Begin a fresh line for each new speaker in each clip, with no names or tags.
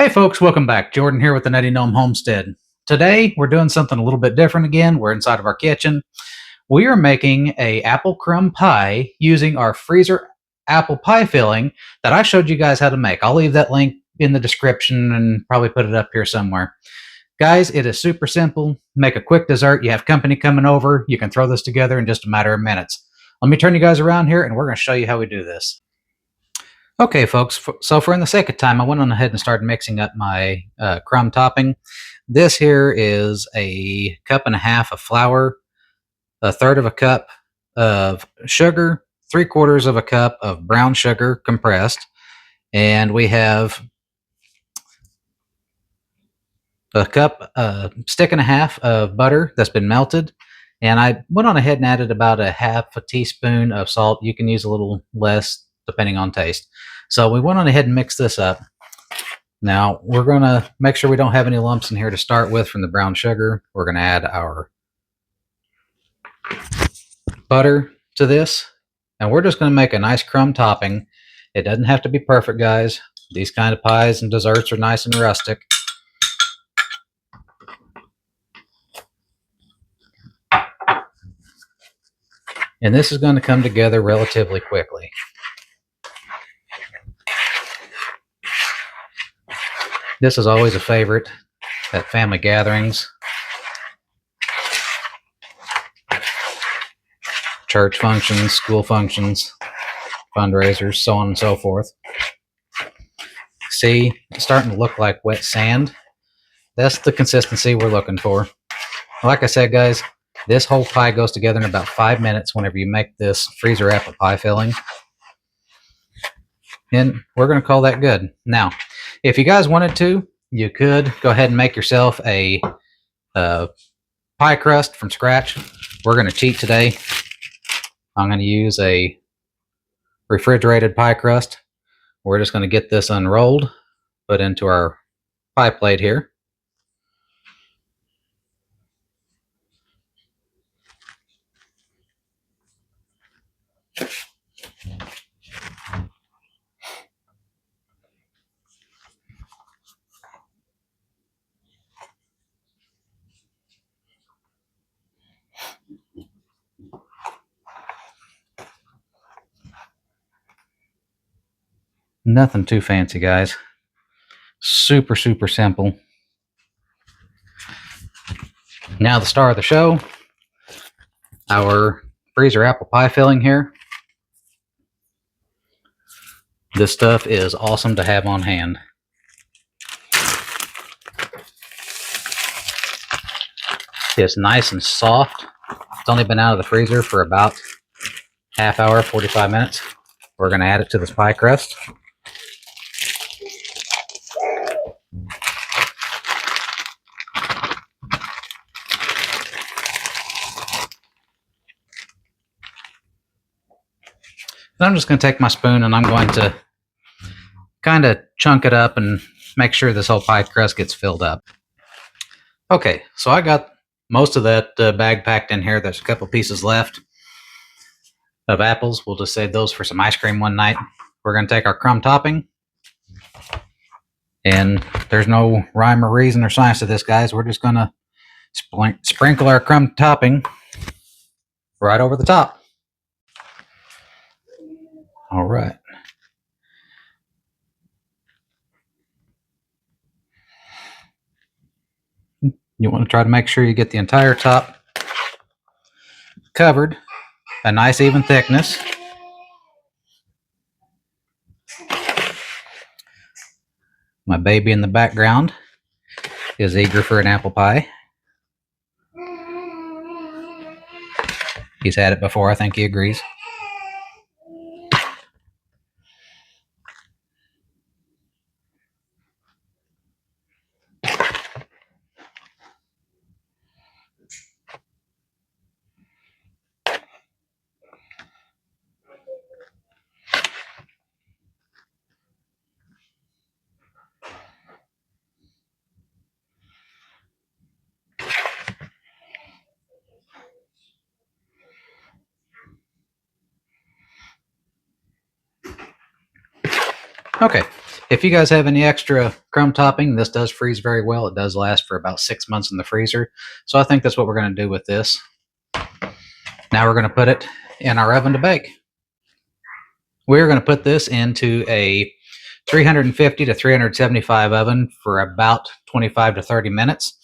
Hey folks, welcome back. Jordan here with the Nutty Gnome Homestead. Today we're doing something a little bit different again. We're inside of our kitchen. We are making a apple crumb pie using our freezer apple pie filling that I showed you guys how to make. I'll leave that link in the description and probably put it up here somewhere. Guys, it is super simple. Make a quick dessert. You have company coming over. You can throw this together in just a matter of minutes. Let me turn you guys around here and we're going to show you how we do this. Okay, folks, so for in the second time, I went on ahead and started mixing up my crumb topping. This here is a cup and a half of flour, a third of a cup of sugar, 3/4 of a cup of brown sugar compressed, and we have a stick and a half of butter that's been melted. And I went on ahead and added about a half a teaspoon of salt. You can use a little less depending on taste. So we went on ahead and mixed this up. Now we're going to make sure we don't have any lumps in here to start with from the brown sugar. We're going to add our butter to this, and we're just going to make a nice crumb topping. It doesn't have to be perfect, guys. These kind of pies and desserts are nice and rustic. And this is going to come together relatively quickly. This is always a favorite at family gatherings, church functions, school functions, fundraisers, so on and so forth. See, it's starting to look like wet sand. That's the consistency we're looking for. Like I said, guys, this whole pie goes together in about 5 minutes whenever you make this freezer apple pie filling. And we're going to call that good. Now, if you guys wanted to, you could go ahead and make yourself a pie crust from scratch. We're going to cheat today. I'm going to use a refrigerated pie crust. We're just going to get this unrolled, put into our pie plate here. Nothing too fancy, guys. Super, super simple. Now the star of the show, our freezer apple pie filling here. This stuff is awesome to have on hand. It's nice and soft. It's only been out of the freezer for about half hour, 45 minutes. We're going to add it to this pie crust. And I'm just going to take my spoon and I'm going to kind of chunk it up and make sure this whole pie crust gets filled up. Okay, so I got most of that bag packed in here. There's a couple pieces left of apples. We'll just save those for some ice cream one night. We're going to take our crumb topping. And there's no rhyme or reason or science to this, guys. We're just going to sprinkle our crumb topping right over the top. All right. You want to try to make sure you get the entire top covered, a nice even thickness. My baby in the background is eager for an apple pie. He's had it before. I think he agrees. Okay, If you guys have any extra crumb topping, this does freeze very well. It does last for about 6 months in the freezer. So I think that's what we're going to do with this. Now we're going to put it in our oven to bake. We're going to put this into a 350 to 375 oven for about 25 to 30 minutes.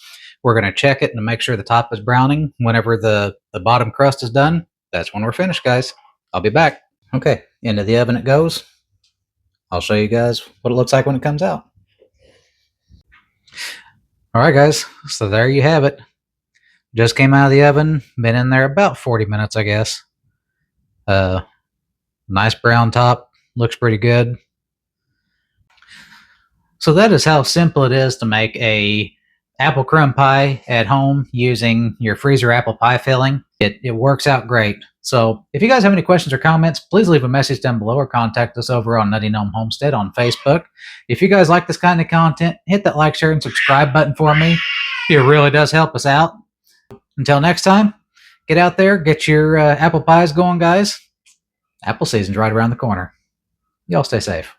We're going to check it and make sure the top is browning. Whenever the bottom crust is done, that's when we're finished, guys. I'll be back. Okay, into the oven it goes. I'll show you guys what it looks like when it comes out. All right, guys, so there you have it. Just came out of the oven, been in there about 40 minutes, I guess. Nice brown top, looks pretty good. So that is how simple it is to make a apple crumb pie at home using your freezer apple pie filling. It works out great. So if you guys have any questions or comments, please leave a message down below or contact us over on Nutty Gnome Homestead on Facebook. If you guys like this kind of content, hit that like, share, and subscribe button for me. It really does help us out. Until next time, get out there, get your apple pies going, guys. Apple season's right around the corner. Y'all stay safe.